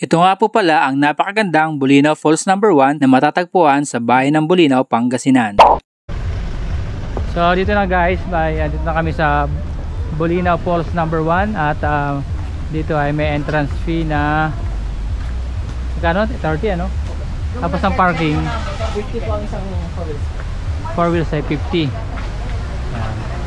Ito nga po pala ang napakagandang Bulinaw Falls No. 1 na matatagpuan sa bayan ng Bulinaw, Pangasinan. So dito na guys, dito na kami sa Bulinaw Falls No. 1 at dito ay may entrance fee na magkano? 30 ano? Tapos ang parking 50 po ang isang 4 wheels ay 50.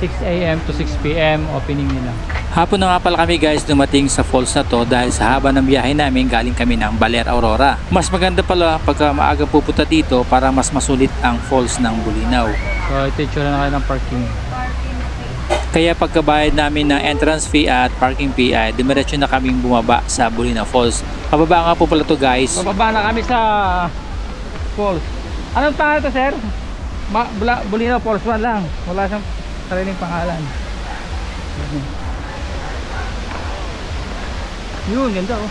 6 AM to 6 PM opening nila. Hapon na nga pala kami guys dumating sa falls na to dahil sa haba ng biyahe namin galing kami ng Baler, Aurora. Mas maganda pala pagka maaga pupunta dito para mas masulit ang falls ng Bulinaw. So ito yung tsura na kayo ng parking. Kaya pagkabayad namin ng entrance fee at parking fee ay dumiretso na kaming bumaba sa Bulinaw Falls. Pababa nga po pala to guys. Pababa na kami sa falls. Anong pangalan to sir? Bulinaw Falls 1 lang. Wala siyang sariling pangalan. Yun, ganda oh.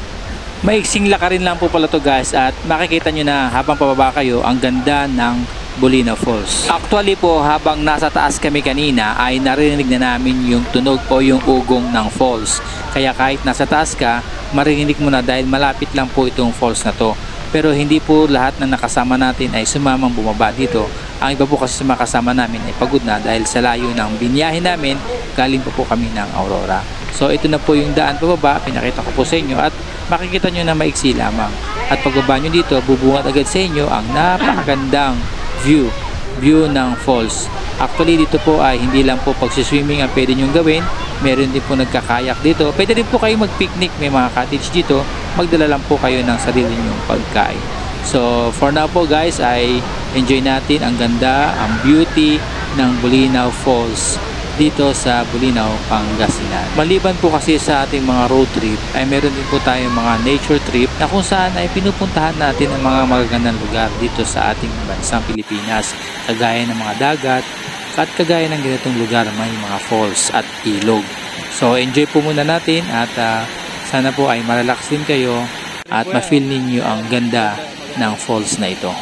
Maiksing lakarin lang po pala to guys at makikita nyo na habang pababa kayo ang ganda ng Bulinaw Falls. Actually po habang nasa taas kami kanina ay narinig na namin yung tunog o yung ugong ng falls. Kaya kahit nasa taas ka, marinig mo na dahil malapit lang po itong falls na to. Pero hindi po lahat na nakasama natin ay sumamang bumaba dito. Ang iba po kasi sa mga kasama namin ay pagod na dahil sa layo ng binyahe namin, galing po kami ng Aurora. So ito na po yung daan pababa, pinakita ko po sa inyo at makikita nyo na maiksi lamang. At pagbaba nyo dito, bubungat agad sa inyo ang napakagandang view ng falls. Actually dito po ay hindi lang po pagsiswimming ang pwede nyong gawin, meron din po nagkakayak dito. Pwede rin po kayo mag-picnic, may mga cottage dito, magdala lang po kayo ng sarili nyong pagkain. So for now po guys ay enjoy natin ang ganda, ang beauty ng Bulinaw Falls dito sa Bulinaw, Pangasinan. Maliban po kasi sa ating mga road trip ay meron din po tayong mga nature trip na kung saan ay pinupuntahan natin ang mga magagandang lugar dito sa ating bansang Pilipinas, kagaya ng mga dagat at kagaya ng ganitong lugar may mga falls at ilog. So enjoy po muna natin at sana po ay marelax din kayo at ma-feel ninyo ang ganda ng falls na ito.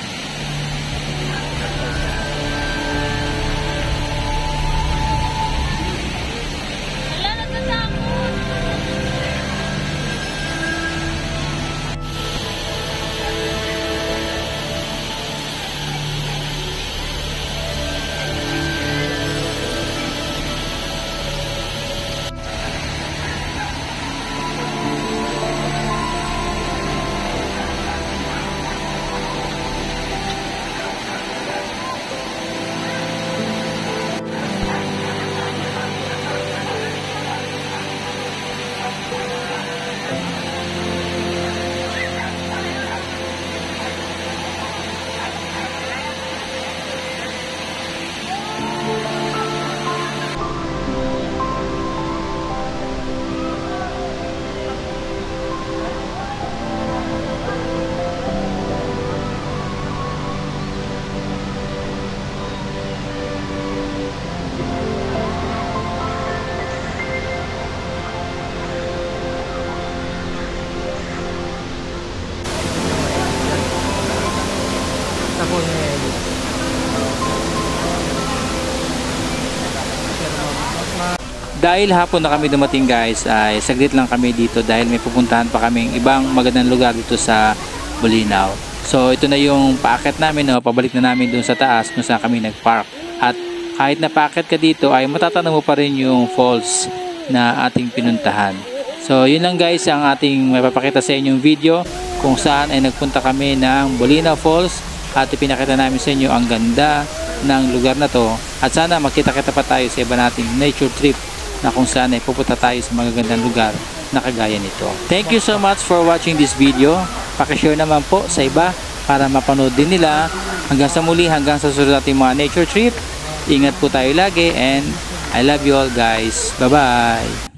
Dahil hapon na kami dumating guys ay saglit lang kami dito dahil may pupuntahan pa kaming ibang magandang lugar dito sa Bulinaw. So ito na yung paakyat namin, no? Pabalik na namin dun sa taas kung saan kami nagpark. At kahit na paakyat ka dito ay matatanaw mo pa rin yung falls na ating pinuntahan. So yun lang guys ang ating mapapakita sa inyong video kung saan ay nagpunta kami ng Bulinaw Falls at ipinakita namin sa inyo ang ganda ng lugar na to. At sana makita-kita pa tayo sa iba nating nature trip na kung saan ay pupunta tayo sa magagandang lugar na kagaya nito. Thank you so much for watching this video. Pakishare naman po sa iba para mapanood din nila. Hanggang sa muli, hanggang sa susunod nating mga nature trip. Ingat po tayo lagi and I love you all guys. Bye bye!